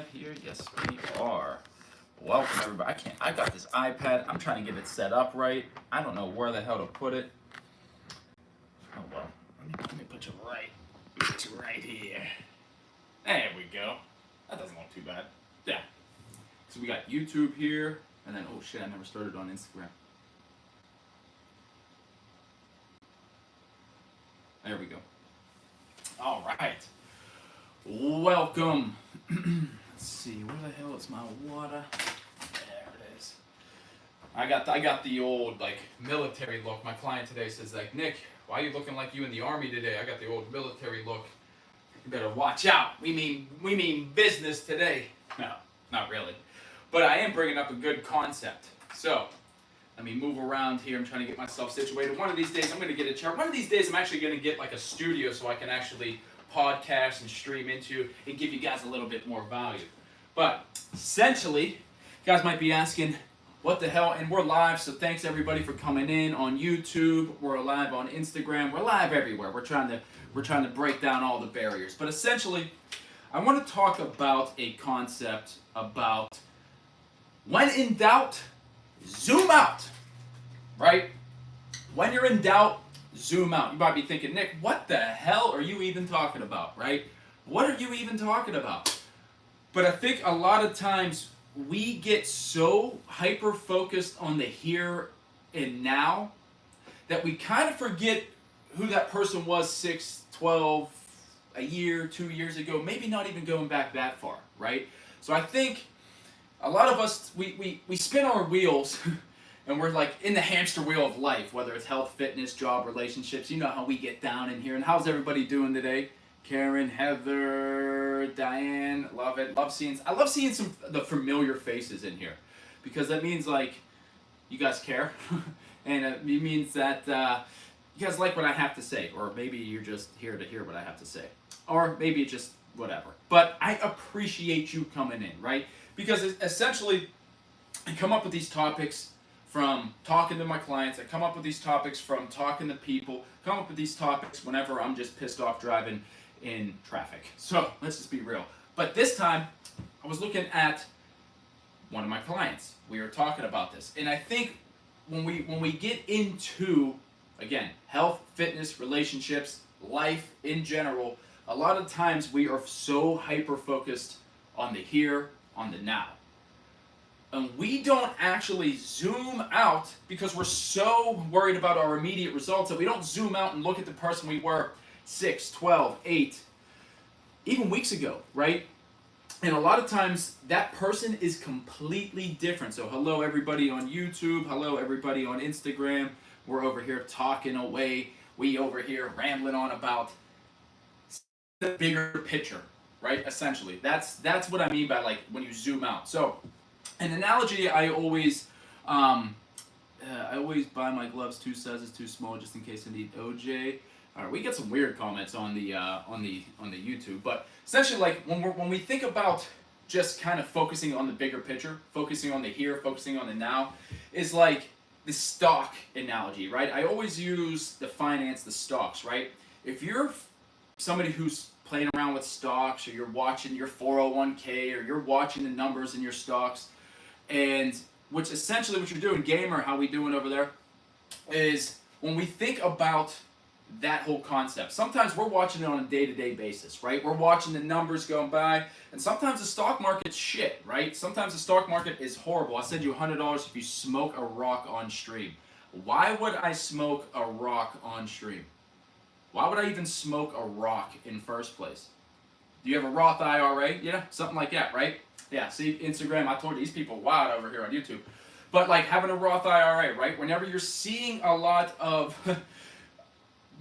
live here? Yes, we are. Welcome everybody. I got this iPad. I'm trying to get it set up right. I don't know where the hell to put it. Oh well. Let me put you right here. There we go. That doesn't look too bad. Yeah. So we got YouTube here, and then oh shit, I never started on Instagram. There we go. All right. Welcome. Let's see, where the hell is my water? There it is. I got the old like military look. My client today says like, Nick, why are you looking like you in the army today? I got the old military look. You better watch out. We mean business today. No, not really. But I am bringing up a good concept. So let me move around here. I'm trying to get myself situated. One of these days I'm going to get a chair. One of these days I'm actually going to get like a studio so I can actually podcast and stream into and give you guys a little bit more value. But essentially, you guys might be asking, what the hell? And we're live, so thanks everybody for coming in on YouTube. We're live on Instagram. We're live everywhere. We're trying to break down all the barriers. But essentially, I want to talk about a concept about when in doubt, zoom out. Right? When you're in doubt, zoom out. You might be thinking, Nick, what the hell are you even talking about, right? What are you even talking about? But I think a lot of times we get so hyper-focused on the here and now that we kind of forget who that person was 6, 12, a year, 2 years ago, maybe not even going back that far, right? So I think a lot of us, we spin our wheels and we're like in the hamster wheel of life, whether it's health, fitness, job, relationships. You know how we get down in here. And how's everybody doing today? Karen, Heather, Diane, love it. I love seeing some of the familiar faces in here because that means like you guys care, and it means that you guys like what I have to say, or maybe you're just here to hear what I have to say, or maybe just whatever. But I appreciate you coming in, right? Because essentially, I come up with these topics from talking to my clients. I come up with these topics from talking to people. Come up with these topics whenever I'm just pissed off driving in traffic. So let's just be real. But this time, I was looking at one of my clients. We were talking about this, and I think when we get into, again, health, fitness, relationships, life in general, a lot of times we are so hyper focused on the here, on the now. And we don't actually zoom out because we're so worried about our immediate results that we don't zoom out and look at the person we were 6, 12, 8, even weeks ago, right? And a lot of times that person is completely different. So hello everybody on YouTube, hello everybody on Instagram. We're over here talking away. We over here rambling on about the bigger picture, right? Essentially, that's what I mean by like when you zoom out. So an analogy I always buy my gloves 2 sizes too small just in case I need OJ. All right, we get some weird comments on the YouTube, but essentially, like when we think about just kind of focusing on the bigger picture, focusing on the here, focusing on the now, is like the stock analogy, right? I always use the stocks, right? If you're somebody who's playing around with stocks, or you're watching your 401k, or you're watching the numbers in your stocks, and which essentially what you're doing, gamer, how we doing over there, is when we think about that whole concept. Sometimes we're watching it on a day-to-day basis, right? We're watching the numbers going by, and sometimes the stock market's shit, right? Sometimes the stock market is horrible. I'll send you $100 if you smoke a rock on stream. Why would I smoke a rock on stream? Why would I even smoke a rock in first place? Do you have a Roth IRA? Yeah, something like that, right? Yeah, see, Instagram, I told you, these people wild over here on YouTube. But like having a Roth IRA, right? Whenever you're seeing a lot of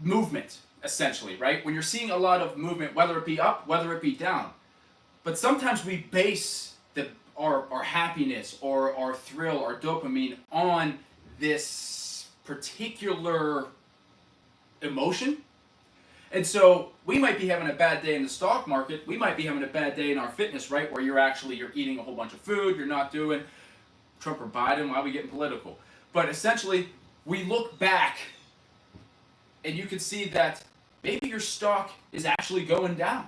movement, essentially, right? When you're seeing a lot of movement, whether it be up, whether it be down. But sometimes we base our happiness or our thrill, our dopamine on this particular emotion. And so we might be having a bad day in the stock market. We might be having a bad day in our fitness, right? Where you're eating a whole bunch of food. You're not doing Trump or Biden. Why are we getting political? But essentially, we look back and you can see that maybe your stock is actually going down.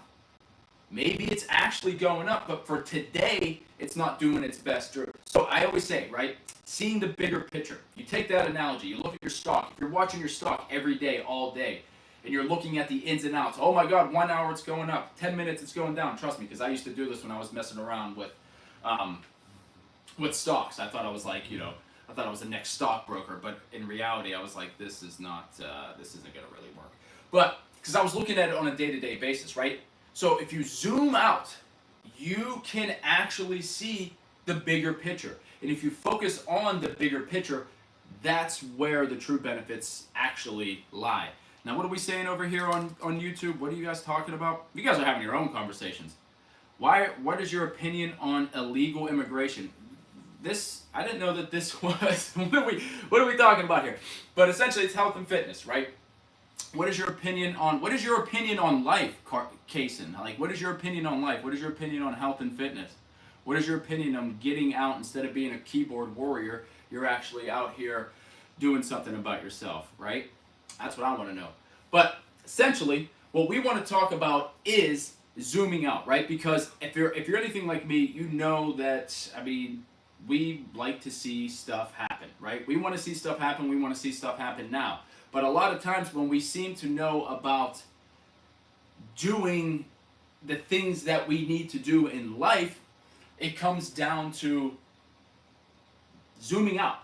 Maybe it's actually going up, but for today, it's not doing its best. So I always say, right, seeing the bigger picture. You take that analogy, you look at your stock. If you're watching your stock every day, all day, and you're looking at the ins and outs, oh my God, 1 hour it's going up, 10 minutes it's going down. Trust me, because I used to do this when I was messing around with stocks. I thought I was like, I thought I was the next stockbroker, but in reality, I was like, this isn't gonna really work. But because I was looking at it on a day-to-day basis, right? So if you zoom out, you can actually see the bigger picture. And if you focus on the bigger picture, that's where the true benefits actually lie. Now, what are we saying over here on YouTube? What are you guys talking about? You guys are having your own conversations. What is your opinion on illegal immigration? I didn't know that this was, what are we talking about here? But essentially it's health and fitness, right? What is your opinion on life, Kaysen? Like, what is your opinion on life? What is your opinion on health and fitness? What is your opinion on getting out instead of being a keyboard warrior? You're actually out here doing something about yourself, right? That's what I want to know. But essentially, what we want to talk about is zooming out, right? Because if you're anything like me, you know that, we like to see stuff happen, right? We want to see stuff happen. We want to see stuff happen now. But a lot of times when we seem to know about doing the things that we need to do in life, it comes down to zooming out.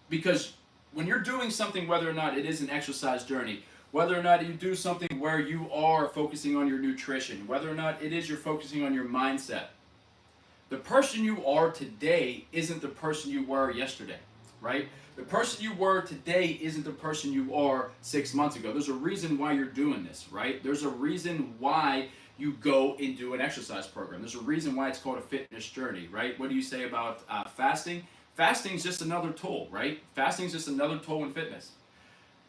Because when you're doing something, whether or not it is an exercise journey, whether or not you do something where you are focusing on your nutrition, whether or not it is you're focusing on your mindset, the person you are today isn't the person you were yesterday, right? The person you were today isn't the person you are 6 months ago. There's a reason why you're doing this, right? There's a reason why you go and do an exercise program. There's a reason why it's called a fitness journey, right? What do you say about fasting? Fasting is just another tool, right? Fasting is just another tool in fitness.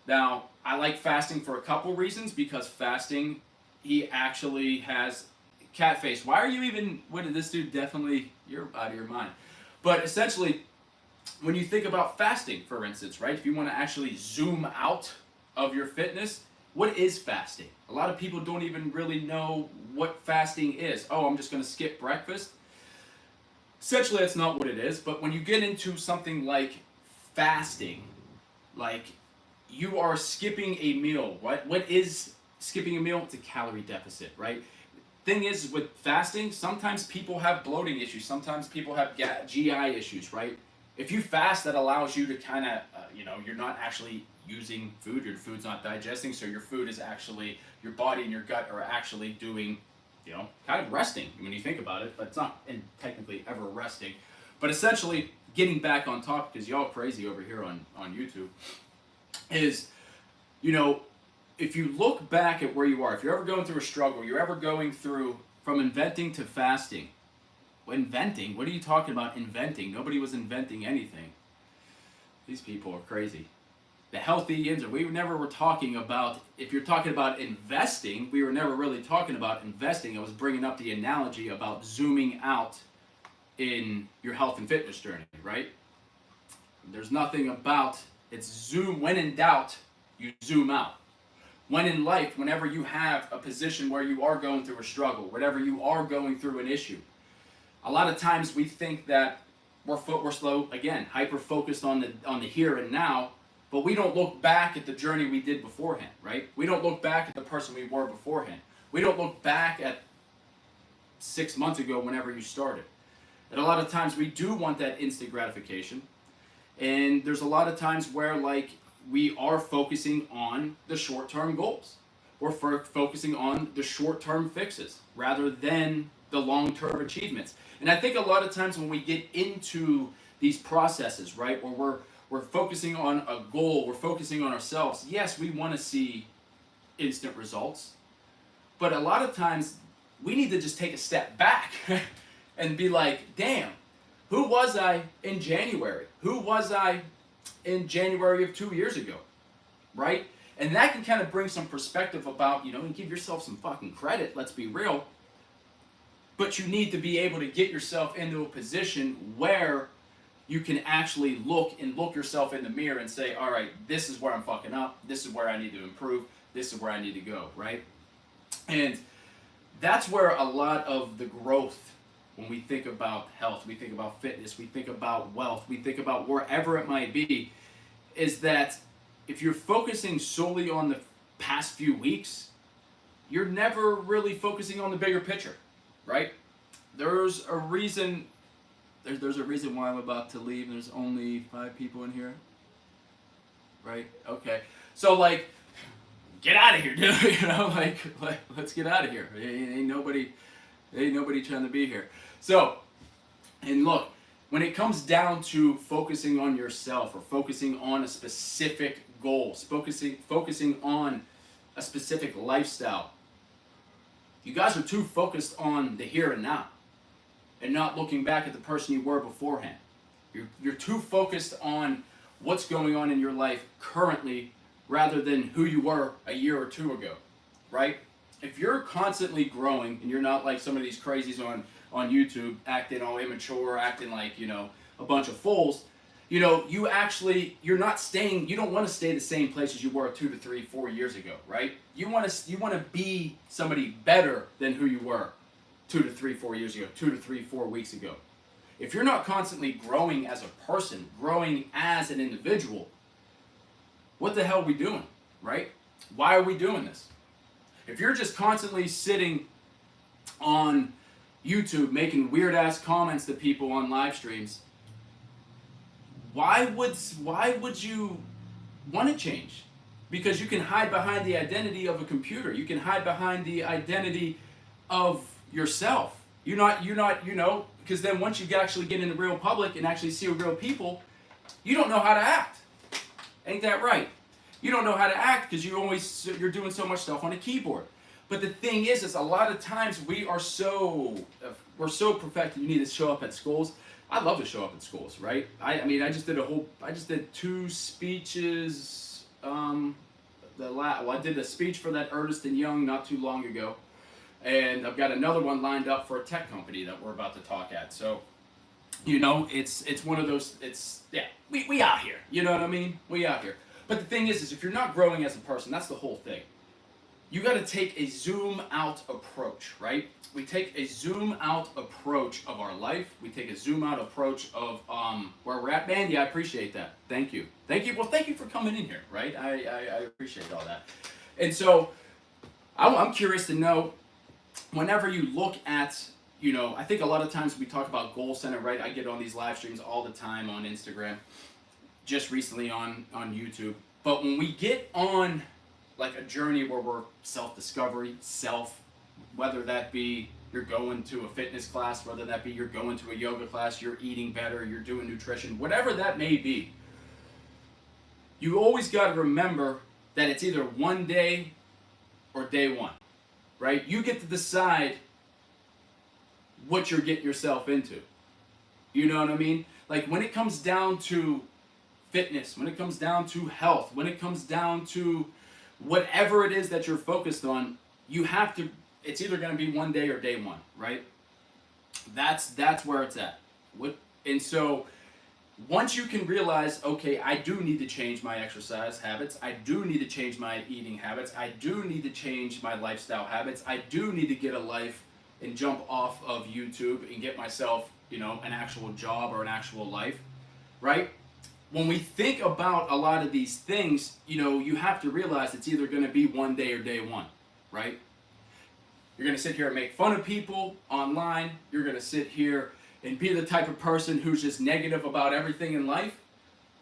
Now, I like fasting for a couple reasons, because fasting, he actually has cat face. Why are you even, what did this dude definitely, you're out of your mind. But essentially, when you think about fasting, for instance, right? If you want to actually zoom out of your fitness, what is fasting? A lot of people don't even really know what fasting is. Oh, I'm just going to skip breakfast. Essentially, that's not what it is. But when you get into something like fasting, like you are skipping a meal. What is skipping a meal? It's a calorie deficit, right? Thing is, with fasting, sometimes people have bloating issues. Sometimes people have GI issues, right? If you fast, that allows you to kind of, you're not actually using food. Your food's not digesting, so your food is actually, your body and your gut are actually doing, kind of resting when you think about it, but it's not technically ever resting. But essentially, getting back on topic, because y'all crazy over here on YouTube, is, if you look back at where you are, if you're ever going through a struggle, you're ever going through from inventing to fasting. Inventing? What are you talking about inventing? Nobody was inventing anything. These people are crazy. The healthy we never were talking about, if you're talking about investing, we were never really talking about investing. I was bringing up the analogy about zooming out in your health and fitness journey, right? There's nothing about, it's zoom, when in doubt, you zoom out. When in life, whenever you have a position where you are going through a struggle, whenever you are going through an issue, a lot of times we think that we're slow, again, hyper-focused on the here and now, but we don't look back at the journey we did beforehand, right? We don't look back at the person we were beforehand. We don't look back at 6 months ago whenever you started. And a lot of times we do want that instant gratification, and there's a lot of times where, we are focusing on the short-term goals. We're focusing on the short-term fixes rather than the long-term achievements. And I think a lot of times when we get into these processes, right, where we're focusing on a goal, we're focusing on ourselves, yes, we want to see instant results, but a lot of times we need to just take a step back and be like, damn, who was I in January? Who was I in January of 2 years ago, right? And that can kind of bring some perspective about, and give yourself some fucking credit, let's be real. But you need to be able to get yourself into a position where you can actually look yourself in the mirror and say, all right, this is where I'm fucking up, this is where I need to improve, this is where I need to go, right? And that's where a lot of the growth, when we think about health, we think about fitness, we think about wealth, we think about wherever it might be, is that if you're focusing solely on the past few weeks, you're never really focusing on the bigger picture, right? There's a reason. There's a reason why I'm about to leave. There's only 5 people in here, right? Okay, so like, get out of here, dude. You know, like let's get out of here. Ain't nobody trying to be here. So, and look, when it comes down to focusing on yourself or focusing on a specific goal, focusing on a specific lifestyle, you guys are too focused on the here and now and not looking back at the person you were beforehand. You're too focused on what's going on in your life currently rather than who you were a year or 2 ago, right? If you're constantly growing and you're not like some of these crazies on YouTube acting all immature, acting like, you know, a bunch of fools, you know, you're not staying, you don't want to stay the same place as you were 2 to 3, 4 years ago, right? You want to be somebody better than who you were 2 to 3, 4 years ago, 2 to 3, 4 weeks ago. If you're not constantly growing as a person, growing as an individual, what the hell are we doing, right? Why are we doing this? If you're just constantly sitting on YouTube making weird ass comments to people on live streams, why would you want to change? Because you can hide behind the identity of a computer. You can hide behind the identity of yourself. You're not, you know, because then once you actually get in the real public and actually see real people, you don't know how to act. Ain't that right? You don't know how to act because you're doing so much stuff on a keyboard. But the thing is a lot of times we're so perfected. You need to show up at schools. I love to show up at schools, right? I mean, I just did 2 speeches. I did a speech for that Ernst & Young not too long ago, and I've got another one lined up for a tech company that we're about to talk at. So, you know, it's one of those. We out here. You know what I mean? We out here. But the thing is if you're not growing as a person, that's the whole thing. You got to take a zoom out approach, right? We take a zoom out approach of our life. We take a zoom out approach of where we're at. Man, yeah, I appreciate that. Thank you. Well, thank you for coming in here, right? I appreciate all that. And so I'm curious to know, whenever you look at, you know, I think a lot of times we talk about goal center, right? I get on these live streams all the time on Instagram, just recently on YouTube. But when we get on like a journey where we're self-discovery, whether that be you're going to a fitness class, whether that be you're going to a yoga class, you're eating better, you're doing nutrition, whatever that may be, you always got to remember that it's either one day or day one, right? You get to decide what you're getting yourself into. You know what I mean? Like when it comes down to fitness, when it comes down to health, when it comes down to whatever it is that you're focused on, you have to, it's either going to be one day or day one, right? That's where it's at. And so once you can realize, okay, I do need to change my exercise habits, I do need to change my eating habits, I do need to change my lifestyle habits, I do need to get a life and jump off of YouTube and get myself, you know, an actual job or an actual life, right? When we think about a lot of these things, you know, you have to realize it's either going to be one day or day one, right? You're going to sit here and make fun of people online. You're going to sit here and be the type of person who's just negative about everything in life.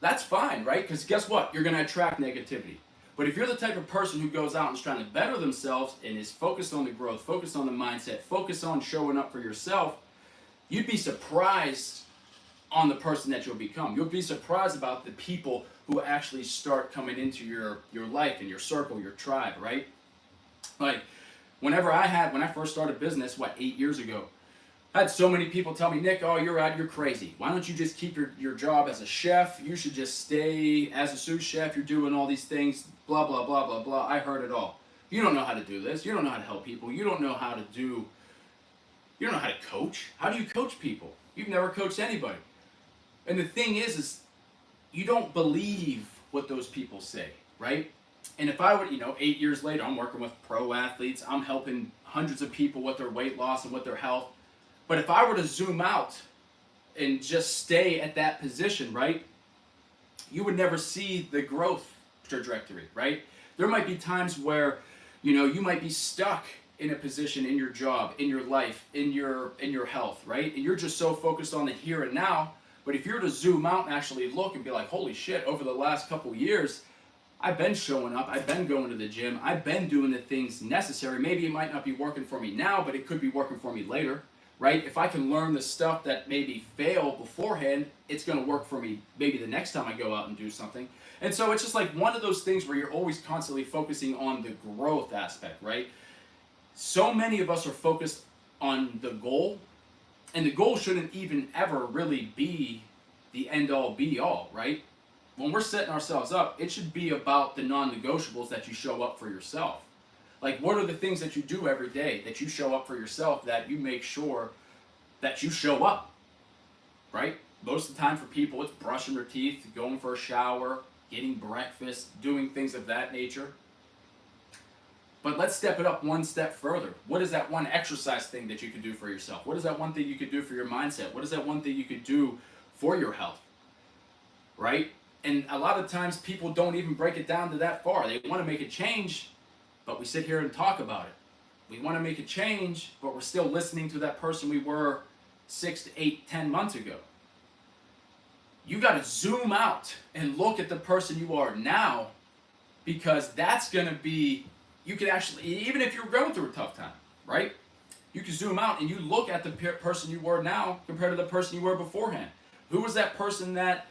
That's fine, right? Because guess what? You're going to attract negativity. But if you're the type of person who goes out and is trying to better themselves and is focused on the growth, focused on the mindset, focused on showing up for yourself, you'd be surprised on the person that you'll become. You'll be surprised about the people who actually start coming into your life and your circle, your tribe, right? Like, when I first started business, 8 years ago, I had so many people tell me, Nick, oh, you're crazy. Why don't you just keep your job as a chef? You should just stay as a sous chef. You're doing all these things, blah, blah, blah, blah, blah. I heard it all. You don't know how to do this. You don't know how to help people. You don't know how to coach. How do you coach people? You've never coached anybody. And the thing is you don't believe what those people say, right? And if I would, 8 years later, I'm working with pro athletes, I'm helping hundreds of people with their weight loss and with their health. But if I were to zoom out and just stay at that position, right, you would never see the growth trajectory, right? There might be times where, you might be stuck in a position in your job, in your life, in your health, right? And you're just so focused on the here and now. But if you're to zoom out and actually look and be like, holy shit, over the last couple years, I've been showing up, I've been going to the gym, I've been doing the things necessary. Maybe it might not be working for me now, but it could be working for me later, right? If I can learn the stuff that maybe failed beforehand, it's going to work for me maybe the next time I go out and do something. And so it's just like one of those things where you're always constantly focusing on the growth aspect, right? So many of us are focused on the goal, and the goal shouldn't even ever really be the end-all be-all, right? When we're setting ourselves up, it should be about the non-negotiables that you show up for yourself. Like, what are the things that you do every day that you show up for yourself, that you make sure that you show up, right? Most of the time for people, it's brushing their teeth, going for a shower, getting breakfast, doing things of that nature. But let's step it up one step further. What is that one exercise thing that you could do for yourself? What is that one thing you could do for your mindset? What is that one thing you could do for your health, right? And a lot of times people don't even break it down to that far. They want to make a change, but we sit here and talk about it. We want to make a change, but we're still listening to that person we were 6 to 8, 10 months ago. You got to zoom out and look at the person you are now, because that's going to be, you can actually, even if you're going through a tough time, right? You can zoom out and you look at the person you were now compared to the person you were beforehand. Who was that person that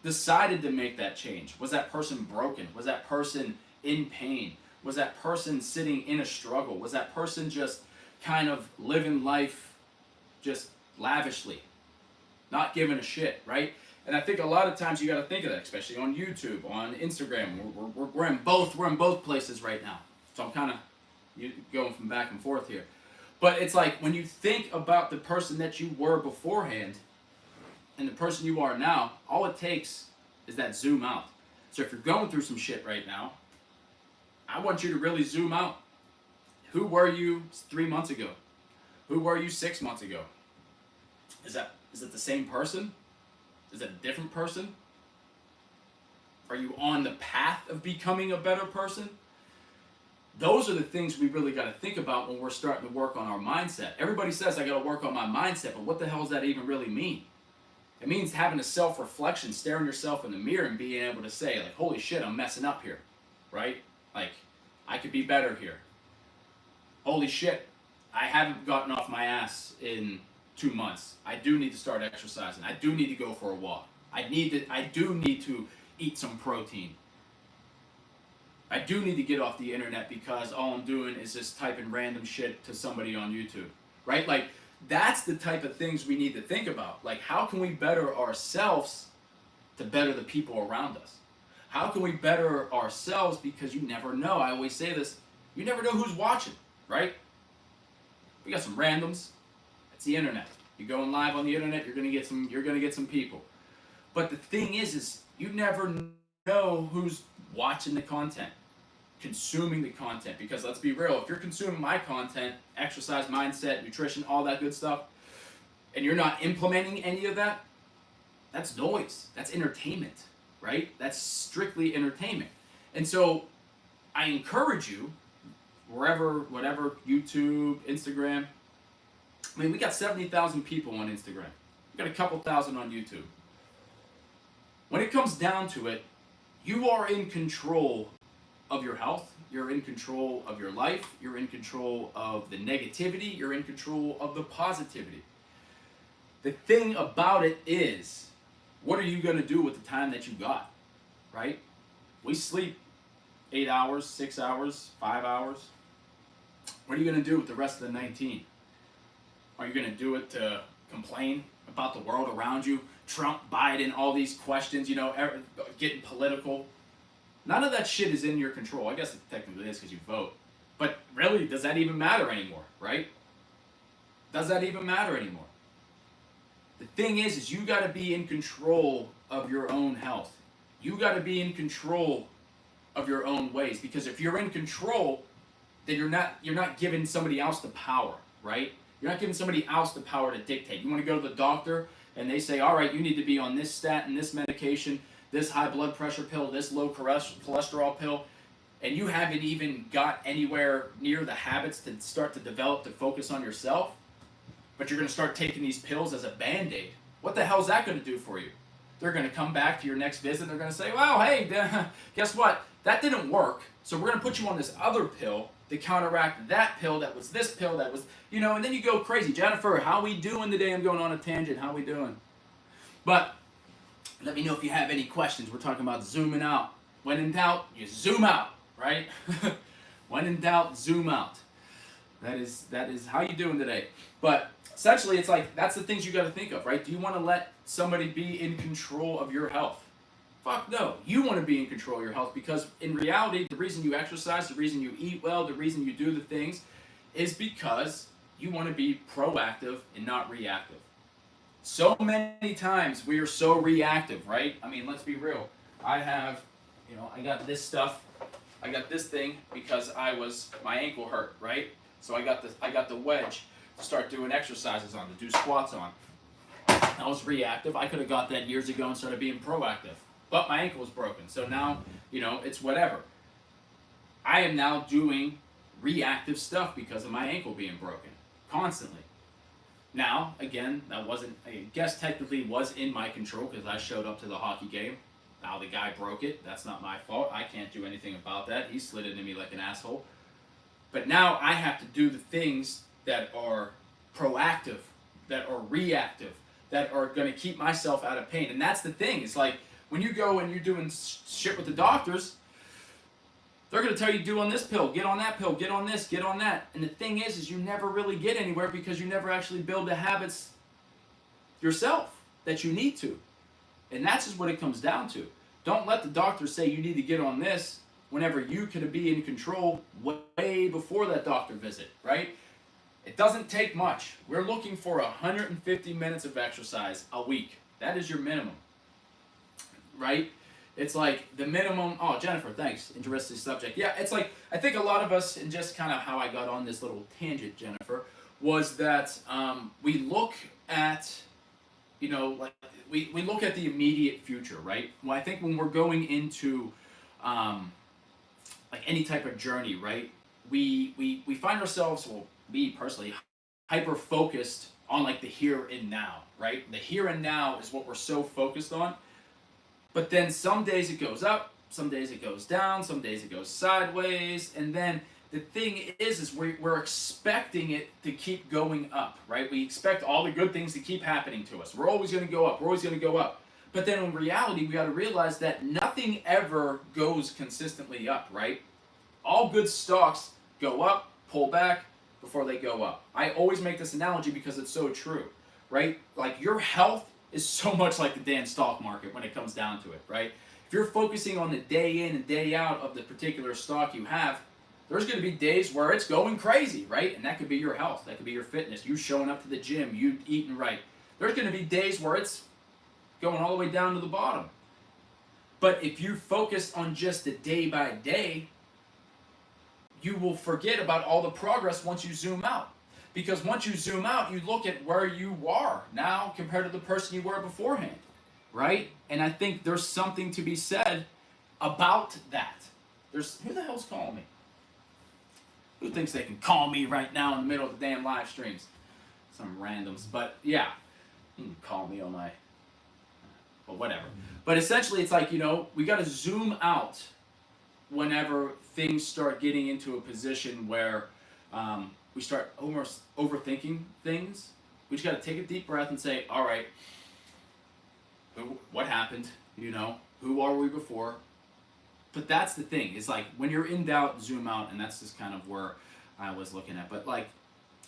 decided to make that change? Was that person broken? Was that person in pain? Was that person sitting in a struggle? Was that person just kind of living life just lavishly, not giving a shit, right? And I think a lot of times you got to think of that, especially on YouTube, on Instagram. We're in both places right now. So I'm kind of going from back and forth here. But it's like when you think about the person that you were beforehand and the person you are now, all it takes is that zoom out. So if you're going through some shit right now, I want you to really zoom out. Who were you 3 months ago? Who were you 6 months ago? Is it the same person? Is it a different person? Are you on the path of becoming a better person? Those are the things we really got to think about when we're starting to work on our mindset. Everybody says I got to work on my mindset, but what the hell does that even really mean? It means having a self-reflection, staring yourself in the mirror and being able to say, like, holy shit, I'm messing up here, right? Like, I could be better here. Holy shit, I haven't gotten off my ass in 2 months. I do need to start exercising. I do need to go for a walk. I do need to eat some protein. I do need to get off the internet because all I'm doing is just typing random shit to somebody on YouTube, right? Like, that's the type of things we need to think about. Like, how can we better ourselves to better the people around us? How can we better ourselves? Because you never know. I always say this. You never know who's watching, right? We got some randoms. It's the internet. You're going live on the internet, you're gonna get some people. But the thing is you never know who's watching the content, consuming the content. Because let's be real, if you're consuming my content, exercise, mindset, nutrition, all that good stuff, and you're not implementing any of that, that's noise. That's entertainment, right? That's strictly entertainment. And so I encourage you, whatever, YouTube, Instagram. I mean, we got 70,000 people on Instagram. We got a couple thousand on YouTube. When it comes down to it, you are in control of your health. You're in control of your life. You're in control of the negativity. You're in control of the positivity. The thing about it is, what are you going to do with the time that you got, right? We sleep 8 hours, 6 hours, 5 hours. What are you going to do with the rest of the 19? Are you going to do it to complain about the world around you? Trump, Biden, all these questions, getting political. None of that shit is in your control. I guess it technically is because you vote. But really, does that even matter anymore, right? Does that even matter anymore? The thing is you got to be in control of your own health. You got to be in control of your own ways. Because if you're in control, then you're not giving somebody else the power, right? You're not giving somebody else the power to dictate. You want to go to the doctor and they say, all right, you need to be on this statin, this medication, this high blood pressure pill, this low cholesterol pill, and you haven't even got anywhere near the habits to start to develop to focus on yourself, but you're going to start taking these pills as a Band-Aid. What the hell is that going to do for you? They're going to come back to your next visit and they're going to say, well, hey, guess what? That didn't work, so we're going to put you on this other pill to counteract that pill that was this pill that was, and then you go crazy. Jennifer, how we doing today? I'm going on a tangent. How we doing? But let me know if you have any questions. We're talking about zooming out. When in doubt, you zoom out, right? When in doubt, zoom out. That is how you doing today. But essentially, it's like, that's the things you got to think of, right? Do you want to let somebody be in control of your health? Fuck no. You want to be in control of your health, because in reality, the reason you exercise, the reason you eat well, the reason you do the things is because you want to be proactive and not reactive. So many times we are so reactive, right? I mean, let's be real. I got this stuff. I got this thing because my ankle hurt, right? So I got the wedge to start doing exercises on, to do squats on. I was reactive. I could have got that years ago and started being proactive. But my ankle was broken. So now, it's whatever. I am now doing reactive stuff because of my ankle being broken constantly. Now, again, I guess technically was in my control because I showed up to the hockey game. Now the guy broke it. That's not my fault. I can't do anything about that. He slid into me like an asshole. But now I have to do the things that are proactive, that are reactive, that are going to keep myself out of pain. And that's the thing. It's like, when you go and you're doing shit with the doctors, they're going to tell you, do on this pill, get on that pill, get on this, get on that. And the thing is you never really get anywhere because you never actually build the habits yourself that you need to. And that's just what it comes down to. Don't let the doctor say you need to get on this whenever you could be in control way before that doctor visit, right? It doesn't take much. We're looking for 150 minutes of exercise a week. That is your minimum. Right? It's like the minimum. Oh, Jennifer, thanks. Interesting subject. Yeah, it's like, I think a lot of us, and just kind of how I got on this little tangent, Jennifer, was that we look at, we look at the immediate future, right? Well, I think when we're going into like any type of journey, right, we find ourselves, well, me personally, hyper focused on like the here and now, right? The here and now is what we're so focused on. But then some days it goes up, some days it goes down, some days it goes sideways, and then the thing is we're expecting it to keep going up, right? We expect all the good things to keep happening to us. We're always going to go up, we're always going to go up. But then in reality, we got to realize that nothing ever goes consistently up, right? All good stocks go up, pull back before they go up. I always make this analogy because it's so true, right? Like your health is so much like the damn stock market when it comes down to it, right? If you're focusing on the day in and day out of the particular stock you have, there's going to be days where it's going crazy, right? And that could be your health, that could be your fitness, you showing up to the gym, you eating right. There's going to be days where it's going all the way down to the bottom. But if you focus on just the day by day, you will forget about all the progress once you zoom out. Because once you zoom out, you look at where you are now compared to the person you were beforehand, right? And I think there's something to be said about that. Who the hell's calling me? Who thinks they can call me right now in the middle of the damn live streams? Some randoms, but yeah, you can call me on my, well, whatever. But essentially, it's like, we got to zoom out whenever things start getting into a position where we start almost overthinking things. We just got to take a deep breath and say, all right, what happened? Who are we before? But that's the thing. It's like when you're in doubt, zoom out, and that's just kind of where I was looking at. But like,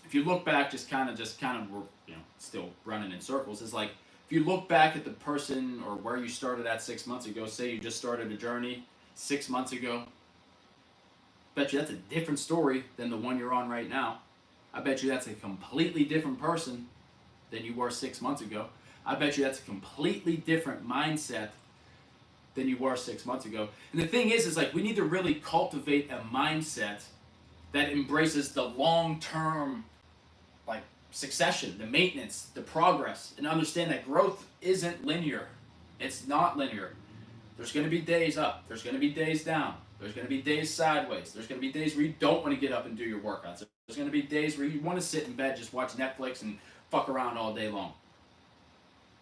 if you look back, just kind of, we're still running in circles. It's like if you look back at the person or where you started at 6 months ago. Say you just started a journey 6 months ago. Bet you that's a different story than the one you're on right now. I bet you that's a completely different person than you were 6 months ago. I bet you that's a completely different mindset than you were 6 months ago. And the thing is like we need to really cultivate a mindset that embraces the long-term like succession, the maintenance, the progress, and understand that growth isn't linear. It's not linear. There's going to be days up. There's going to be days down. There's going to be days sideways. There's going to be days where you don't want to get up and do your workouts. There's going to be days where you want to sit in bed, just watch Netflix and fuck around all day long.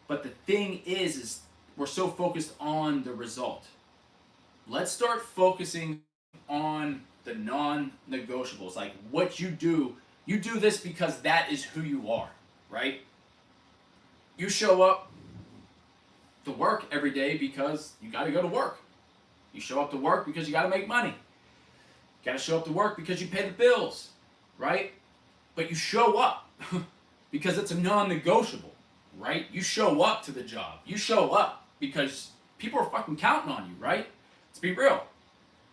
But the thing is we're so focused on the result. Let's start focusing on the non-negotiables. Like what you do this because that is who you are, right? You show up to work every day because you got to go to work. You show up to work because you got to make money. You got to show up to work because you pay the bills, right? But you show up because it's a non-negotiable, right? You show up to the job. You show up because people are fucking counting on you, right? Let's be real.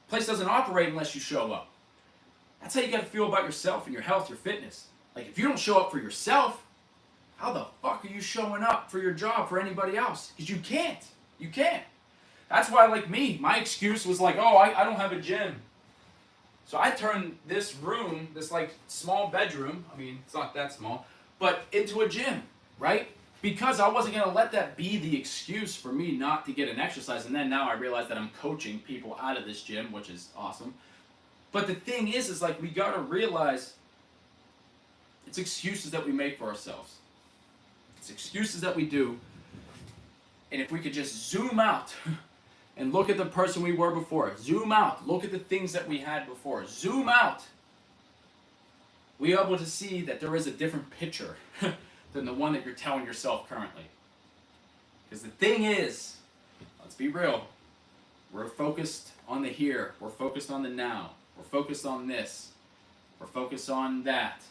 Place doesn't operate unless you show up. That's how you got to feel about yourself and your health, your fitness. Like if you don't show up for yourself, how the fuck are you showing up for your job for anybody else? Because you can't. You can't. That's why, like me, my excuse was like, oh, I don't have a gym. So I turned this room, this like small bedroom, I mean, it's not that small, but into a gym, right? Because I wasn't going to let that be the excuse for me not to get an exercise. And then now I realize that I'm coaching people out of this gym, which is awesome. But the thing is like we got to realize it's excuses that we make for ourselves. It's excuses that we do. And if we could just zoom out and look at the person we were before, zoom out, look at the things that we had before, zoom out, we're able to see that there is a different picture than the one that you're telling yourself currently. Because the thing is, let's be real, we're focused on the here, we're focused on the now, we're focused on this, we're focused on that,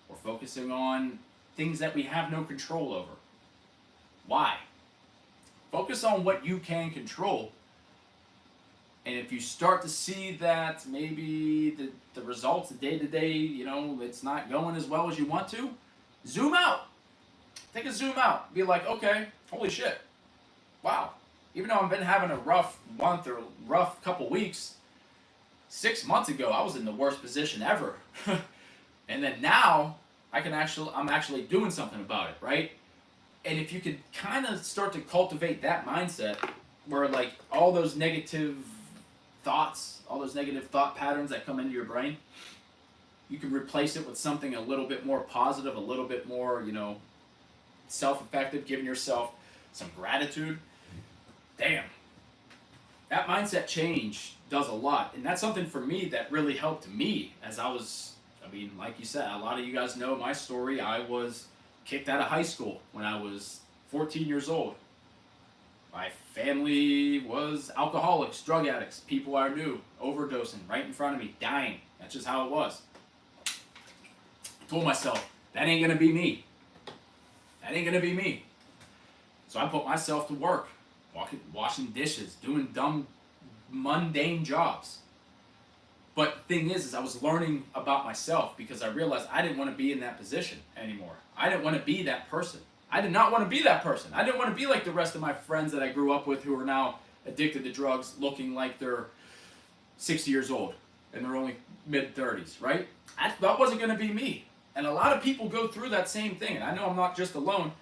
we're focusing on things that we have no control over. Why? Focus on what you can control. And if you start to see that maybe the results, the day-to-day, it's not going as well as you want to, zoom out. Take a zoom out. Be like, okay, holy shit. Wow. Even though I've been having a rough month or rough couple weeks, 6 months ago I was in the worst position ever. And then now I'm actually doing something about it, right? And if you could kind of start to cultivate that mindset where like all those negative thoughts, all those negative thought patterns that come into your brain, you can replace it with something a little bit more positive, a little bit more, self-effective, giving yourself some gratitude. Damn. That mindset change does a lot. And that's something for me that really helped me as like you said, a lot of you guys know my story. I was kicked out of high school when I was 14 years old. My family was alcoholics, drug addicts, people I knew, overdosing right in front of me, dying. That's just how it was. I told myself, that ain't gonna be me. That ain't gonna be me. So I put myself to work, washing dishes, doing dumb, mundane jobs. But the thing is I was learning about myself because I realized I didn't want to be in that position anymore. I didn't want to be that person. I did not want to be that person. I didn't want to be like the rest of my friends that I grew up with who are now addicted to drugs, looking like they're 60 years old and they're only mid-30s, right? That wasn't going to be me. And a lot of people go through that same thing. And I know I'm not just alone,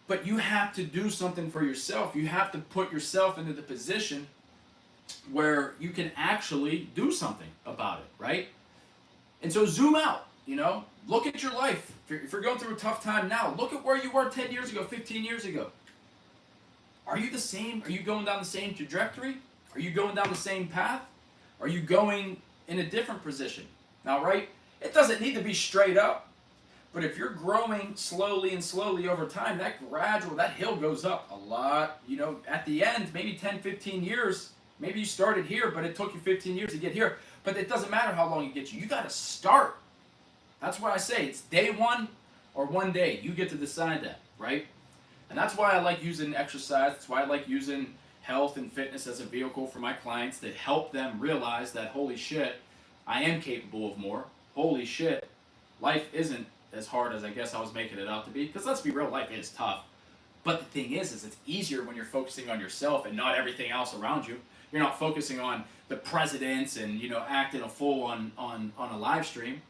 but you have to do something for yourself. You have to put yourself into the position where you can actually do something about it, right? And so zoom out, look at your life. If you're going through a tough time now, look at where you were 10 years ago, 15 years ago. Are you the same? Are you going down the same trajectory? Are you going down the same path? Are you going in a different position? Now, right, it doesn't need to be straight up, but if you're growing slowly and slowly over time, that hill goes up a lot. At the end, maybe 10, 15 years, maybe you started here, but it took you 15 years to get here. But it doesn't matter how long it gets you. You got to start. That's why I say it's day one or one day. You get to decide that, right? And that's why I like using exercise. That's why I like using health and fitness as a vehicle for my clients to help them realize that, holy shit, I am capable of more. Holy shit, life isn't as hard as I guess I was making it out to be. Because let's be real, life is tough. But the thing is it's easier when you're focusing on yourself and not everything else around you. You're not focusing on the presidents and, you know, acting a fool on a live stream,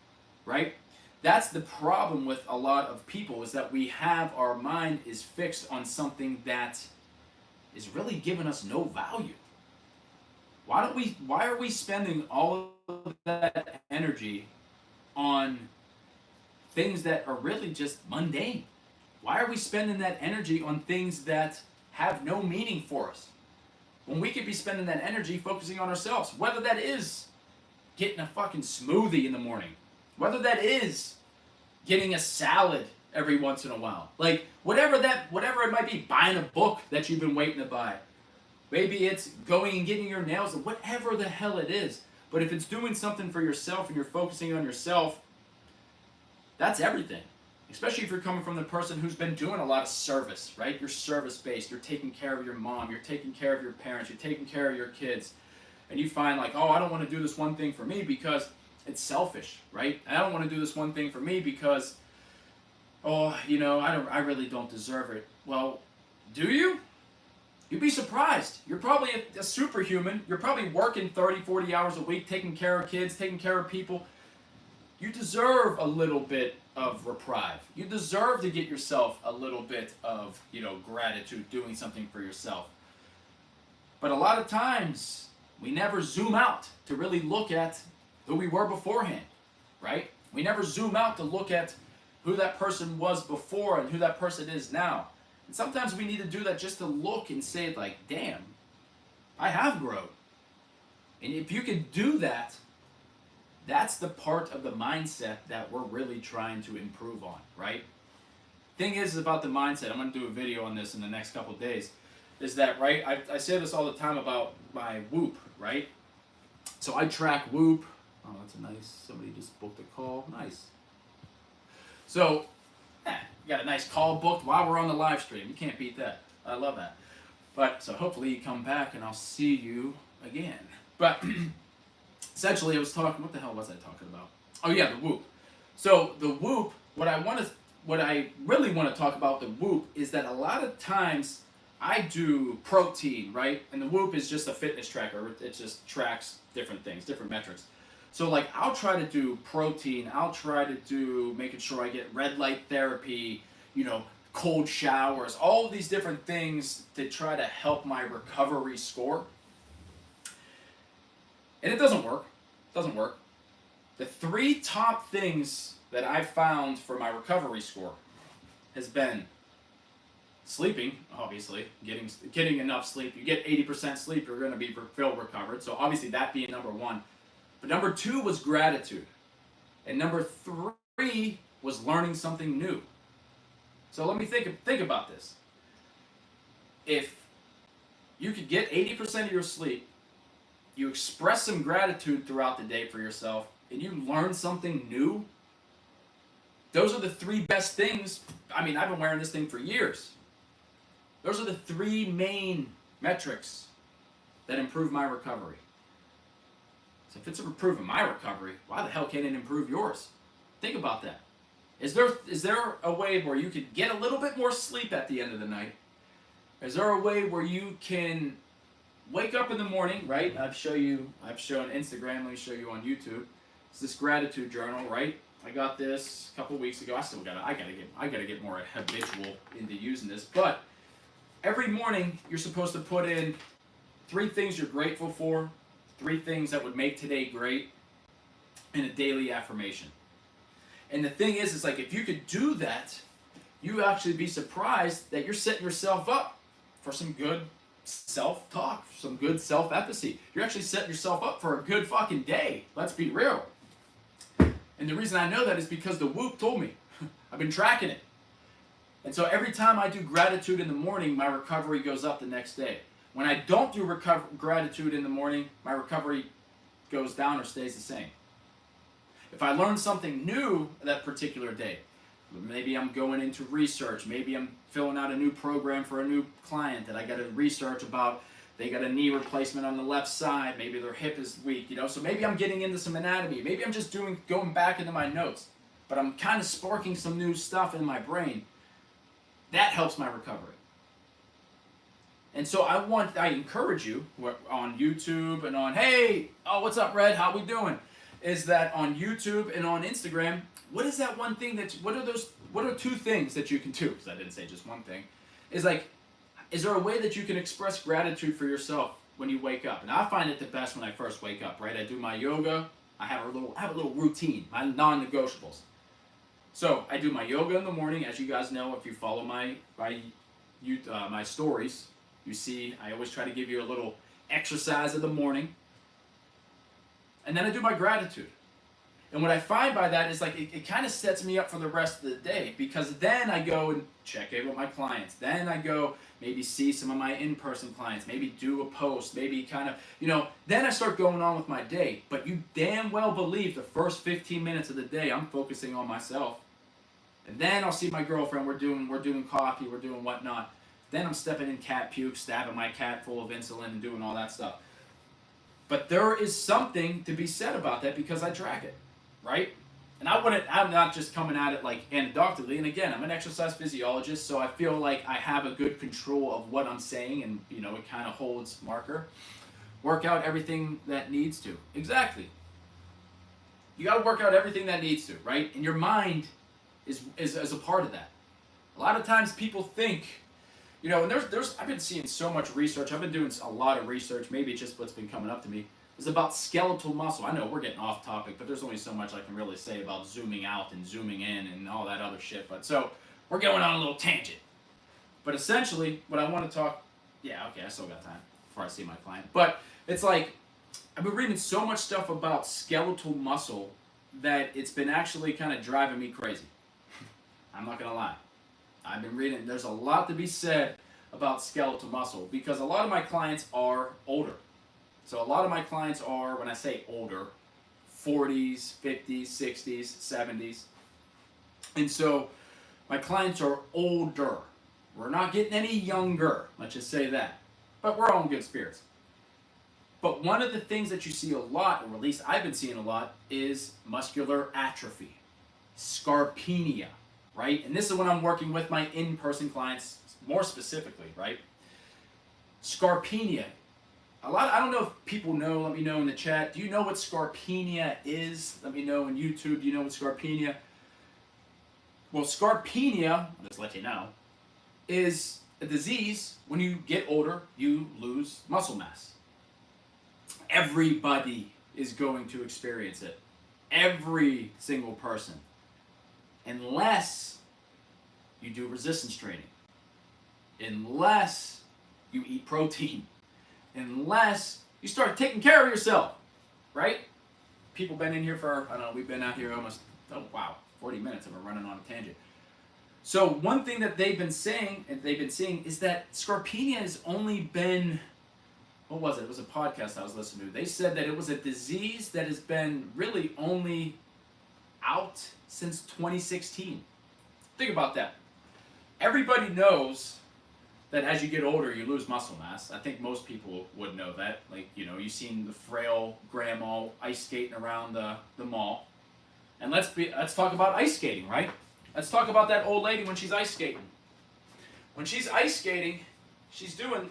right? That's the problem with a lot of people, is that we have, our mind is fixed on something that is really giving us no value. Why are we spending all of that energy on things that are really just mundane? Why are we spending that energy on things that have no meaning for us, when we could be spending that energy focusing on ourselves? Whether that is getting a fucking smoothie in the morning, whether that is getting a salad every once in a while, like whatever it might be, buying a book that you've been waiting to buy. Maybe it's going and getting your nails done, whatever the hell it is. But if it's doing something for yourself and you're focusing on yourself, that's everything. Especially if you're coming from the person who's been doing a lot of service, right? You're service-based. You're taking care of your mom. You're taking care of your parents. You're taking care of your kids. And you find like, oh, I don't want to do this one thing for me because it's selfish, right? I don't want to do this one thing for me because, oh, you know, I really don't deserve it. Well, do you? You'd be surprised. You're probably a superhuman. You're probably working 30, 40 hours a week, taking care of kids, taking care of people. You deserve a little bit of reprieve. You deserve to get yourself a little bit of, you know, gratitude, doing something for yourself. But a lot of times, we never zoom out to really look at who we were beforehand, right? We never zoom out to look at who that person was before and who that person is now. And sometimes we need to do that just to look and say, like, damn, I have grown. And if you can do that, that's the part of the mindset that we're really trying to improve on, right? Thing is about the mindset, I'm going to do a video on this in the next couple of days, is that, right, I say this all the time about my Whoop, right? So I track Whoop. Oh, that's a nice, somebody just booked a call. Nice. So, you got a nice call booked while we're on the live stream. You can't beat that. I love that. But, so hopefully you come back and I'll see you again. But, essentially I was talking, what the hell was I talking about? Oh yeah, the Whoop. So, the Whoop, what I really want to talk about the Whoop is that a lot of times I do protein, right? And the Whoop is just a fitness tracker. It just tracks different things, different metrics. So like I'll try to do protein, I'll try to do making sure I get red light therapy, you know, cold showers, all of these different things to try to help my recovery score. And it doesn't work. It doesn't work. The 3 top things that I've found for my recovery score has been sleeping, obviously, getting enough sleep. You get 80% sleep, you're going to be feel recovered. So obviously that being number 1. But number 2 was gratitude. And number 3 was learning something new. So let me think about this. If you could get 80% of your sleep, you express some gratitude throughout the day for yourself, and you learn something new, those are the 3 best things. I mean, I've been wearing this thing for years. Those are the 3 main metrics that improve my recovery. So if it's improving my recovery, why the hell can't it improve yours? Think about that. Is there a way where you could get a little bit more sleep at the end of the night? Is there a way where you can wake up in the morning, right? I've shown Instagram, let me show you on YouTube. It's this gratitude journal, right? I got this a couple weeks ago. I gotta get more habitual into using this. But every morning you're supposed to put in 3 things you're grateful for, 3 things that would make today great, and a daily affirmation. And the thing is like if you could do that, you actually be surprised that you're setting yourself up for some good self-talk, some good self-efficacy. You're actually setting yourself up for a good fucking day. Let's be real. And the reason I know that is because the Whoop told me. I've been tracking it. And so every time I do gratitude in the morning, my recovery goes up the next day. When I don't do gratitude in the morning, my recovery goes down or stays the same. If I learn something new that particular day, maybe I'm going into research, maybe I'm filling out a new program for a new client that I got to research about, they got a knee replacement on the left side, maybe their hip is weak, you know, so maybe I'm getting into some anatomy, maybe I'm just going back into my notes, but I'm kind of sparking some new stuff in my brain. That helps my recovery. And so I encourage you on YouTube and on, hey, oh, what's up, Red? How we doing? Is that on YouTube and on Instagram, what is that one thing what are two things that you can do? Because I didn't say just one thing. Is there a way that you can express gratitude for yourself when you wake up? And I find it the best when I first wake up, right? I do my yoga. I have a little routine, my non-negotiables. So I do my yoga in the morning, as you guys know if you follow my stories. You see, I always try to give you a little exercise in the morning. And then I do my gratitude. And what I find by that is it kind of sets me up for the rest of the day, because then I go and check in with my clients. Then I go maybe see some of my in-person clients, maybe do a post, maybe kind of, then I start going on with my day. But you damn well believe the first 15 minutes of the day I'm focusing on myself. And then I'll see my girlfriend, we're doing coffee, we're doing whatnot. Then I'm stepping in cat puke, stabbing my cat full of insulin and doing all that stuff. But there is something to be said about that because I track it, right? And I'm not just coming at it anecdotally. And again, I'm an exercise physiologist, so I feel like I have a good control of what I'm saying, and it kind of holds marker. Work out everything that needs to. Exactly. You got to work out everything that needs to, right? And your mind is a part of that. A lot of times people think, and I've been seeing so much research. I've been doing a lot of research. Maybe it's just what's been coming up to me. It's about skeletal muscle. I know we're getting off topic, but there's only so much I can really say about zooming out and zooming in and all that other shit. But so we're going on a little tangent. But essentially, what I want to talk, I still got time before I see my client. But it's I've been reading so much stuff about skeletal muscle that it's been actually kind of driving me crazy. I'm not going to lie. I've been reading, there's a lot to be said about skeletal muscle because a lot of my clients are older. So a lot of my clients are, when I say older, 40s, 50s, 60s, 70s. And so my clients are older. We're not getting any younger, let's just say that. But we're all in good spirits. But one of the things that you see a lot, or at least I've been seeing a lot, is muscular atrophy, scarpenia, right? And this is when I'm working with my in-person clients more specifically, right? Scarpenia. I don't know if people know, let me know in the chat. Do you know what scarpenia is? Let me know on YouTube, do you know what scarpenia? Well, scarpenia, I'll just let you know, is a disease. When you get older, you lose muscle mass. Everybody is going to experience it. Every single person. Unless you do resistance training. Unless you eat protein. Unless you start taking care of yourself. Right? People been in here for, I don't know, we've been out here almost, 40 minutes and we're running on a tangent. So one thing that they've been saying, and they've been seeing, is that scarpenia has only been, what was it? It was a podcast I was listening to. They said that it was a disease that has been really only out since 2016. Think about that. Everybody knows that as you get older, you lose muscle mass. I think most people would know that. You've seen the frail grandma ice skating around the mall. And let's talk about ice skating, right? Let's talk about that old lady when she's ice skating. When she's ice skating, she's doing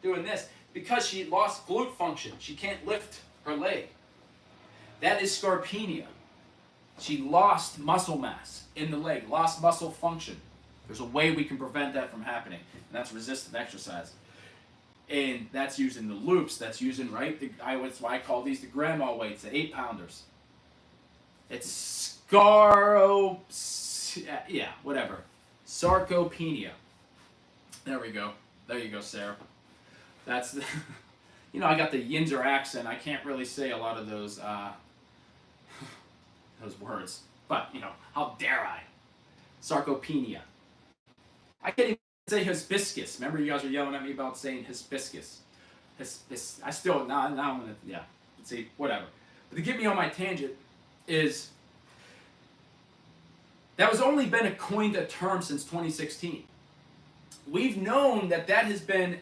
this because she lost glute function. She can't lift her leg. That is scarpenia. She lost muscle mass in the leg, lost muscle function. There's a way we can prevent that from happening, and that's resistant exercise. And that's using the loops. That's using, right? That's why I call these the grandma weights, the 8-pounders. It's whatever. Sarcopenia. There we go. There you go, Sarah. That's the, I got the Yinzer accent. I can't really say a lot of those words. But, how dare I? Sarcopenia. I can't even say hibiscus. Remember you guys were yelling at me about saying hibiscus. I still, now I'm going to, see, whatever. But to get me on my tangent is, that was only been coined a term since 2016. We've known that has been,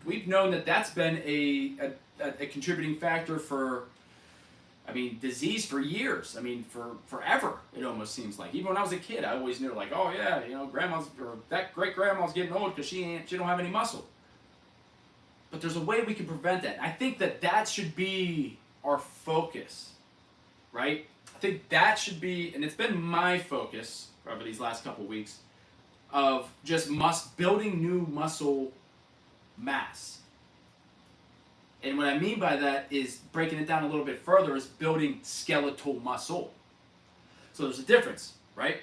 we've known that that's been a contributing factor for, I mean, disease for years. I mean, for forever, it almost seems like. Even when I was a kid, I always knew, like, oh yeah, you know, grandma's, or that great grandma's getting old because she don't have any muscle. But there's a way we can prevent that. I think that should be our focus, right? I think that should be, and it's been my focus over these last couple weeks, of just building new muscle mass. And what I mean by that is, breaking it down a little bit further, is building skeletal muscle. So there's a difference, right?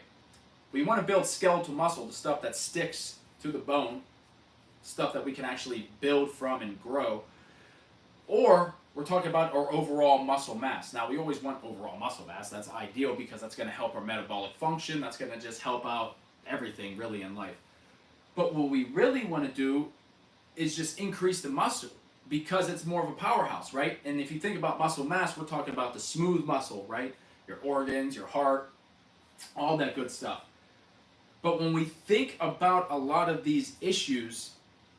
We want to build skeletal muscle, the stuff that sticks to the bone, stuff that we can actually build from and grow. Or we're talking about our overall muscle mass. Now, we always want overall muscle mass. That's ideal because that's going to help our metabolic function. That's going to just help out everything really in life. But what we really want to do is just increase the muscle, because it's more of a powerhouse, right? And if you think about muscle mass, we're talking about the smooth muscle, right? Your organs, your heart, all that good stuff. But when we think about a lot of these issues,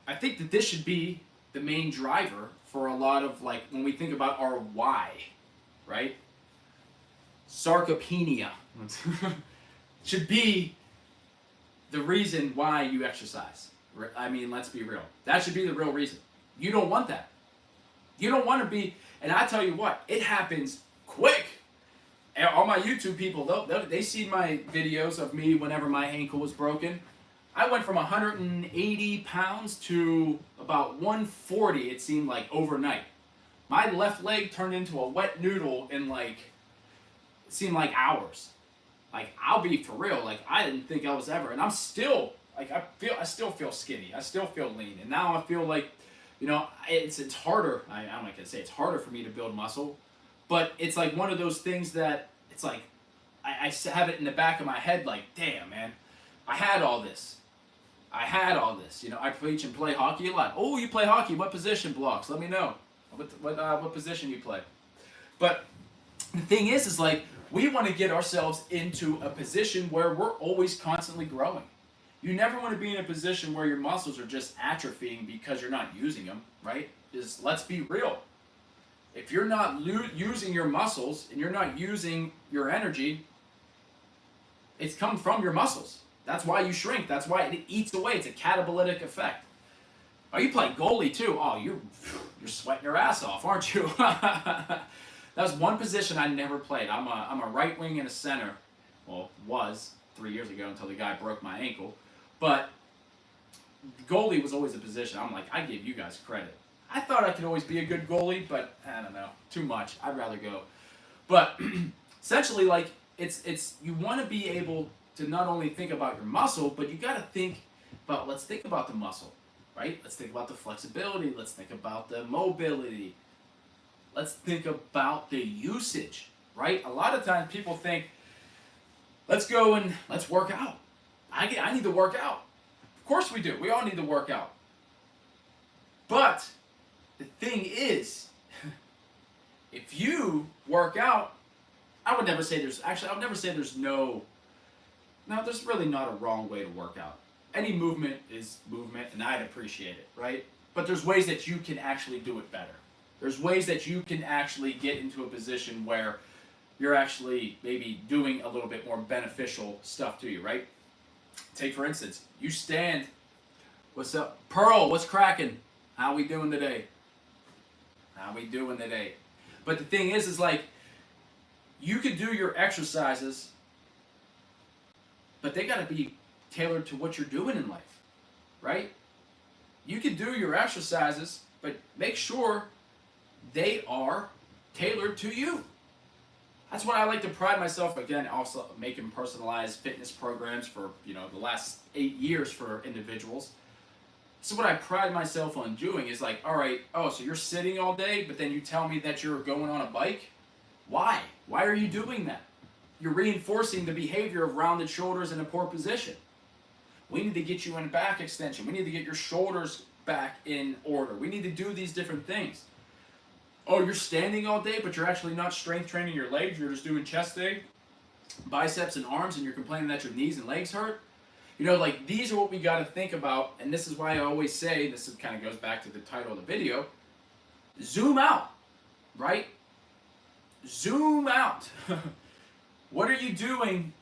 I think that this should be the main driver for a lot of, like, when we think about our why, right? Sarcopenia should be the reason why you exercise. I mean, let's be real. That should be the real reason. You don't want that. You don't want to be, and I tell you what, it happens quick. All my YouTube people, they see my videos of me whenever my ankle was broken. I went from 180 pounds to about 140, it seemed like, overnight. My left leg turned into a wet noodle in, like, it seemed like hours. Like, I'll be for real, like, I didn't think I was ever, and I'm still, like, I still feel skinny. I still feel lean. And now I feel like, you know, it's harder. I'm not going to say it's harder for me to build muscle, but it's like one of those things that it's like I have it in the back of my head, like, damn, man, I had all this. You know, I preach and play hockey a lot. Oh, you play hockey? What position? Blocks? Let me know. What position you play? But the thing is like, we want to get ourselves into a position where we're always constantly growing. You never want to be in a position where your muscles are just atrophying because you're not using them, right? Just let's be real. If you're not using your muscles and you're not using your energy, it's come from your muscles. That's why you shrink. That's why it eats away. It's a catabolic effect. Oh, you play goalie too. Oh, you're sweating your ass off, aren't you? That was one position I never played. I'm a right wing and a center. Well, was 3 years ago until the guy broke my ankle. But goalie was always a position. I'm like, I give you guys credit. I thought I could always be a good goalie, but I don't know, too much. I'd rather go. But essentially, like, it's you want to be able to not only think about your muscle, but you got to think about, let's think about the muscle, right? Let's think about the flexibility. Let's think about the mobility. Let's think about the usage, right? A lot of times people think, let's go and let's work out. I need to work out. Of course we do. We all need to work out. But the thing is, if you work out, I would never say there's there's really not a wrong way to work out. Any movement is movement, and I'd appreciate it, right? But there's ways that you can actually do it better. There's ways that you can actually get into a position where you're actually maybe doing a little bit more beneficial stuff to you, right? Take, for instance, you stand. What's up? Pearl, what's cracking? How we doing today? But the thing is like, you could do your exercises, but they got to be tailored to what you're doing in life, right? You can do your exercises, but make sure they are tailored to you. That's why I like to pride myself, again, also making personalized fitness programs for, the last 8 years for individuals. So what I pride myself on doing is like, all right, so you're sitting all day, but then you tell me that you're going on a bike? Why? Why are you doing that? You're reinforcing the behavior of rounded shoulders in a poor position. We need to get you in back extension. We need to get your shoulders back in order. We need to do these different things. Oh, you're standing all day, but you're actually not strength training your legs. You're just doing chest day, biceps and arms, and you're complaining that your knees and legs hurt. Like, these are what we got to think about, and this is why I always say, kind of goes back to the title of the video, zoom out, right? zoom out. What are you doing?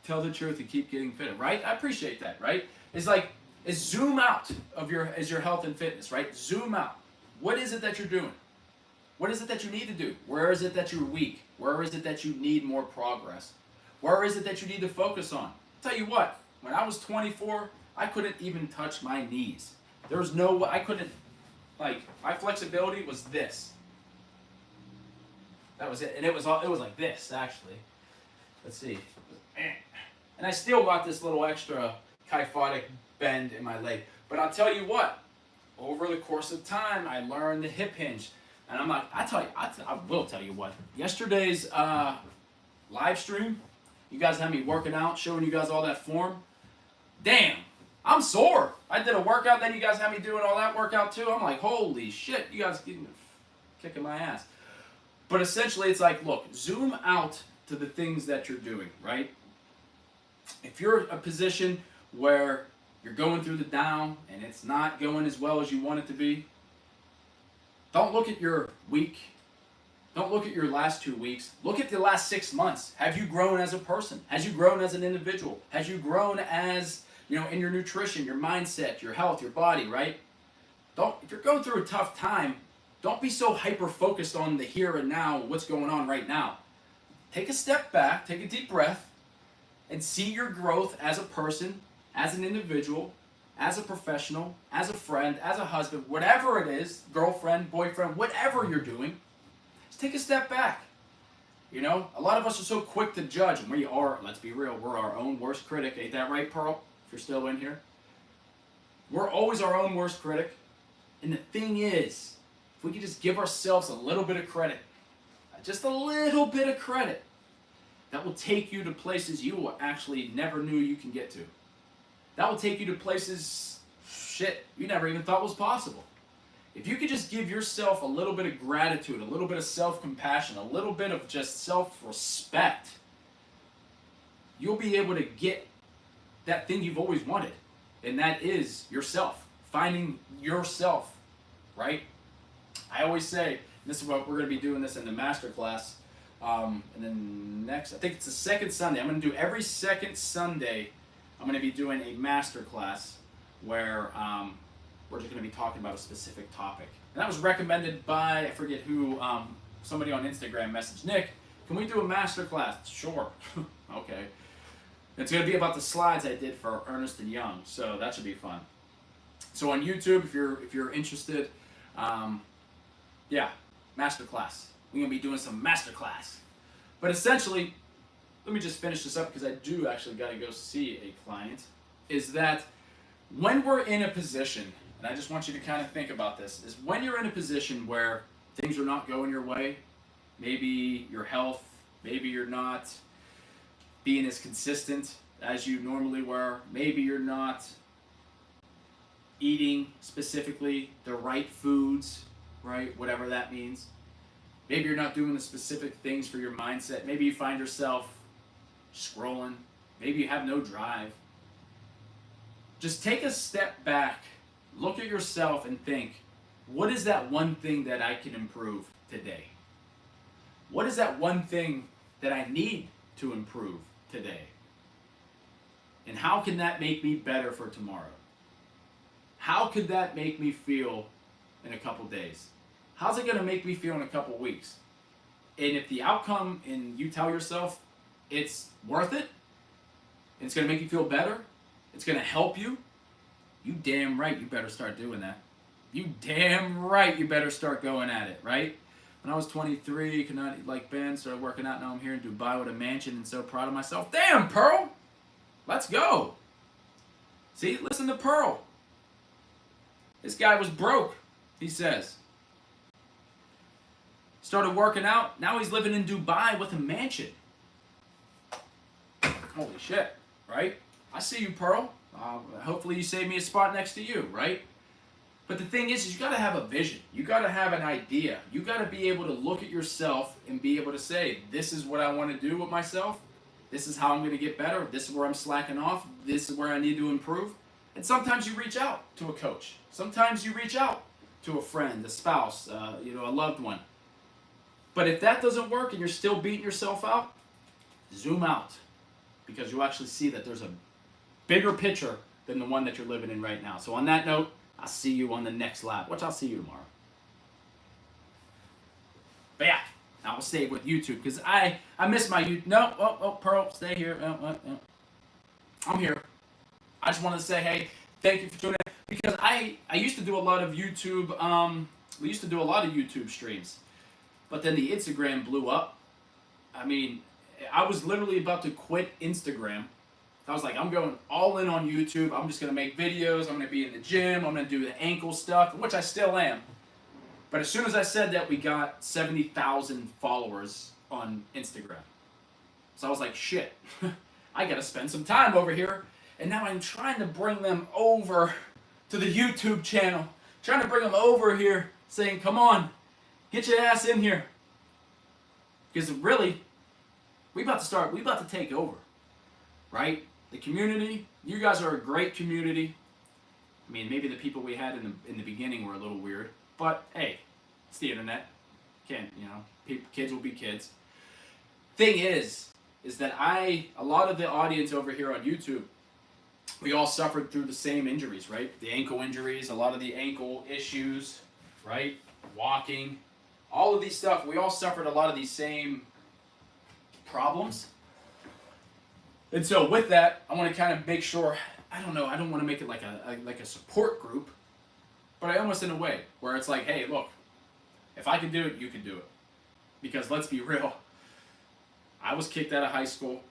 Tell the truth and keep getting fitter, right? I appreciate that, right? It's like, it's zoom out of your health and fitness, right? Zoom out. What is it that you're doing? What is it that you need to do? Where is it that you're weak? Where is it that you need more progress? Where is it that you need to focus on? I'll tell you what, when I was 24, I couldn't even touch my knees. There was no way, I couldn't, like, my flexibility was this. That was it. And it was like this, actually. Let's see. And I still got this little extra kyphotic bend in my leg. But I'll tell you what, over the course of time, I learned the hip hinge. And I'm like, I will tell you what. Yesterday's live stream, you guys had me working out, showing you guys all that form. Damn, I'm sore. I did a workout, then you guys had me doing all that workout too. I'm like, holy shit, you guys kicking my ass. But essentially, it's like, look, zoom out to the things that you're doing, right? If you're in a position where you're going through the down and it's not going as well as you want it to be, don't look at your week. Don't look at your last 2 weeks. Look at the last 6 months. Have you grown as a person? Has you grown as an individual? Has you grown as, in your nutrition, your mindset, your health, your body, right? If you're going through a tough time, don't be so hyper-focused on the here and now, what's going on right now. Take a step back, take a deep breath, and see your growth as a person, as an individual, as a professional, as a friend, as a husband, whatever it is, girlfriend, boyfriend, whatever you're doing, just take a step back. A lot of us are so quick to judge, and we are, let's be real, we're our own worst critic. Ain't that right, Pearl? If you're still in here. We're always our own worst critic. And the thing is, if we could just give ourselves a little bit of credit, just a little bit of credit, that will take you to places you actually never knew you can get to. That will take you to places, you never even thought was possible. If you could just give yourself a little bit of gratitude, a little bit of self-compassion, a little bit of just self-respect, you'll be able to get that thing you've always wanted. And that is yourself. Finding yourself, right? I always say, this is what we're going to be doing this in the master class. And then I think it's the second Sunday. I'm going to do every second Sunday, I'm going to be doing a master class where we're just going to be talking about a specific topic. And that was recommended by, I forget who, somebody on Instagram messaged, Nick, can we do a master class? Sure. Okay. It's going to be about the slides I did for Ernest & Young, so that should be fun. So on YouTube, if you're interested, master class. We're going to be doing some master class. But essentially, let me just finish this up because I do actually got to go see a client, is that when we're in a position, and I just want you to kind of think about this, is when you're in a position where things are not going your way, maybe your health, maybe you're not being as consistent as you normally were, maybe you're not eating specifically the right foods, right, whatever that means. Maybe you're not doing the specific things for your mindset. Maybe you find yourself scrolling. Maybe you have no drive. Just take a step back, look at yourself and think, what is that one thing that I can improve today? What is that one thing that I need to improve today? And how can that make me better for tomorrow? How could that make me feel in a couple days? How's it going to make me feel in a couple weeks? And if the outcome, and you tell yourself it's worth it, and it's going to make you feel better, it's going to help you, you damn right you better start doing that. You damn right you better start going at it, right? When I was 23, could not eat like Ben, started working out. Now I'm here in Dubai with a mansion and so proud of myself. Damn, Pearl! Let's go! See, listen to Pearl. This guy was broke, he says. Started working out. Now he's living in Dubai with a mansion. Holy shit, right? I see you, Pearl. Hopefully you save me a spot next to you, right? But the thing is you got to have a vision. You got to have an idea. You got to be able to look at yourself and be able to say, this is what I want to do with myself. This is how I'm going to get better. This is where I'm slacking off. This is where I need to improve. And sometimes you reach out to a coach. Sometimes you reach out to a friend, a spouse, a loved one. But if that doesn't work and you're still beating yourself out, zoom out, because you'll actually see that there's a bigger picture than the one that you're living in right now. So on that note, I'll see you on the next lap, which I'll see you tomorrow. But yeah, I will stay with YouTube because I miss my YouTube. No, Pearl, stay here. I'm here. I just wanted to say, hey, thank you for tuning in, because I used to do a lot of YouTube. We used to do a lot of YouTube streams, but then the Instagram blew up. I mean, I was literally about to quit Instagram. I was like, I'm going all in on YouTube. I'm just going to make videos. I'm going to be in the gym. I'm going to do the ankle stuff, which I still am. But as soon as I said that, we got 70,000 followers on Instagram. So I was like, shit, I got to spend some time over here. And now I'm trying to bring them over to the YouTube channel. Trying to bring them over here, saying, come on, get your ass in here. Because really, we about to take over, right? The community, you guys are a great community. I mean, maybe the people we had in the beginning were a little weird, but hey, it's the internet. Can't, kids will be kids. Thing is that a lot of the audience over here on YouTube, we all suffered through the same injuries, right? The ankle injuries, a lot of the ankle issues, right? Walking, all of these stuff, we all suffered a lot of these same problems. And so with that, I want to kind of make sure, I don't want to make it like a support group, but I almost in a way where it's like, hey, look, if I can do it, you can do it. Because let's be real, I was kicked out of high school.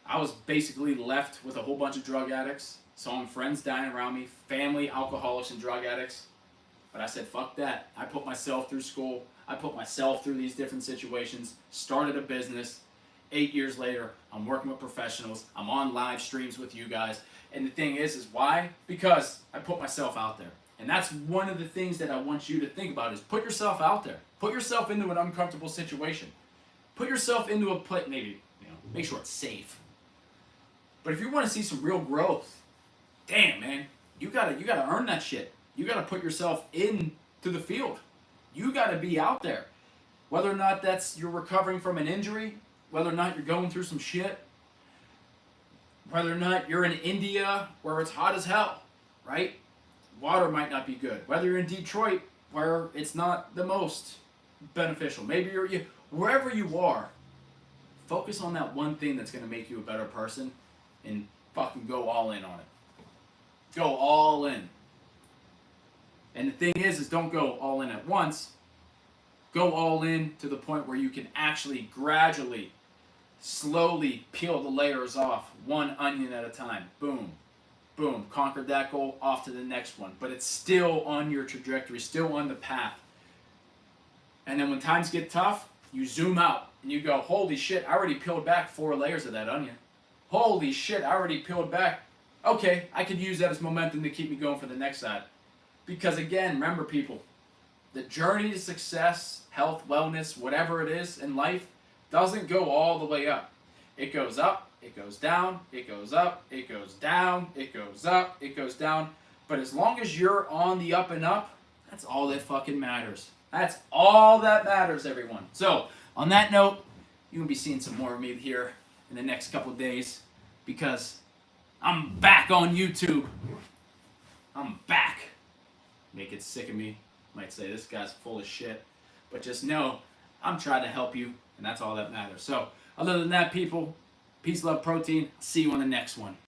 I was basically left with a whole bunch of drug addicts. Saw friends dying around me, family, alcoholics, and drug addicts. But I said, fuck that. I put myself through school. I put myself through these different situations, started a business. 8 years later, I'm working with professionals. I'm on live streams with you guys. And the thing is why? Because I put myself out there. And that's one of the things that I want you to think about is put yourself out there. Put yourself into an uncomfortable situation. Put yourself into a place, maybe, make sure it's safe. But if you want to see some real growth, damn, man, you gotta earn that shit. You gotta put yourself into the field. You gotta be out there. Whether or not that's you're recovering from an injury, whether or not you're going through some shit, whether or not you're in India where it's hot as hell, right? Water might not be good. Whether you're in Detroit where it's not the most beneficial. Maybe wherever you are, focus on that one thing that's going to make you a better person and fucking go all in on it. Go all in. And the thing is don't go all in at once. Go all in to the point where you can actually gradually, slowly peel the layers off, one onion at a time. Boom. Boom. Conquered that goal, off to the next one. But it's still on your trajectory, still on the path. And then when times get tough, you zoom out and you go, holy shit, I already peeled back 4 layers of that onion. Holy shit, I already peeled back. Okay, I could use that as momentum to keep me going for the next side. Because again, remember people, the journey to success, health, wellness, whatever it is in life, doesn't go all the way up. It goes up, it goes down, it goes up, it goes down, it goes up, it goes down. But as long as you're on the up and up, that's all that fucking matters. That's all that matters, everyone. So, on that note, you're going to be seeing some more of me here in the next couple of days because I'm back on YouTube. I'm back. Make it sick of me. Might say this guy's full of shit. But just know, I'm trying to help you, and that's all that matters. So, other than that, people, peace, love, protein. See you on the next one.